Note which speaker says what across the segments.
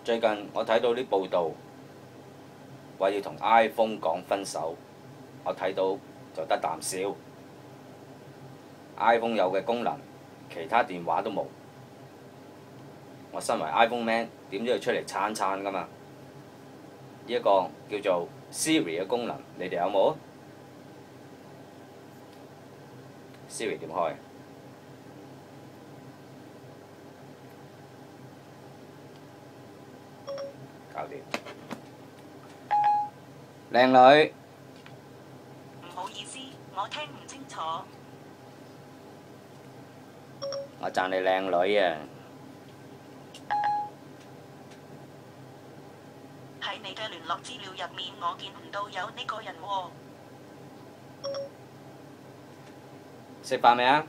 Speaker 1: 最近我睇到啲報道話要同 iPhone 講分手，我睇到就得啖笑。iPhone 有嘅功能，其他電話都冇。我身為 iPhone man，點都要出嚟撐撐㗎嘛。呢一個叫做 Siri 嘅功能，你哋有冇？Siri 點開？搞掂。靚女，
Speaker 2: 唔好意思，我聽唔清楚。
Speaker 1: 我讚你靚女啊！
Speaker 2: 喺你嘅聯絡資料入面，我見唔到有呢個人喎。
Speaker 1: 食飯未啊？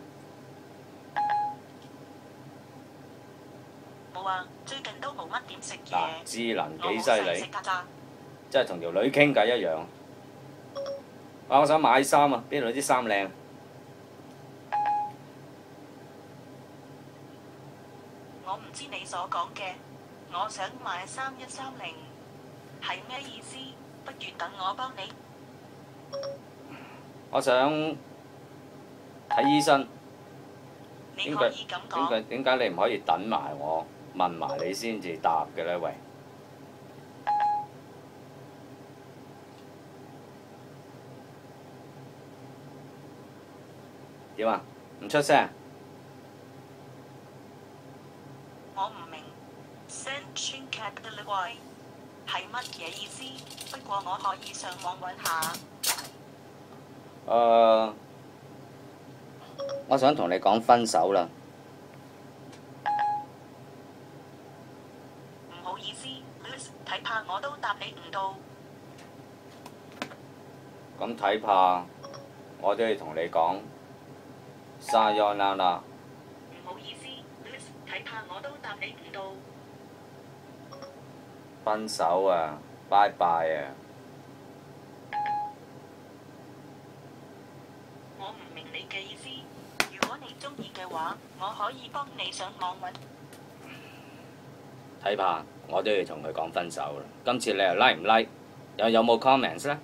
Speaker 2: 冇啊，最近都冇乜點食嘢。
Speaker 1: 嗱，智能幾犀
Speaker 2: 我冇
Speaker 1: 利，
Speaker 2: 食㗎咋。
Speaker 1: 即係同條女傾偈一樣。我想買衫啊，邊度啲衫靚？
Speaker 2: 我唔知你所講嘅，我想買3130，係咩意思？不如等我幫你。
Speaker 1: 我想睇醫生。
Speaker 2: 你可以咁講。
Speaker 1: 點解你唔可以等埋我問埋你先至答嘅呢？喂，點啊？唔出聲？
Speaker 2: 我唔明 Send Cat 嘅呢位係乜嘢意思？不過我可以上網揾下。
Speaker 1: 我想同你講分手啦。
Speaker 2: 唔好意思 Liz， 睇怕我都答你唔到。
Speaker 1: 咁睇怕我都要同你講，Sayonara。
Speaker 2: 唔好意思 Liz， 睇怕我都答你唔到。
Speaker 1: 分手啊，拜拜啊！
Speaker 2: 我唔明你嘅意思。如果你中意嘅話，我可以幫你上網揾。
Speaker 1: 睇怕我都要同佢講分手啦。今次你又 like 唔 like？有冇 comments 呢？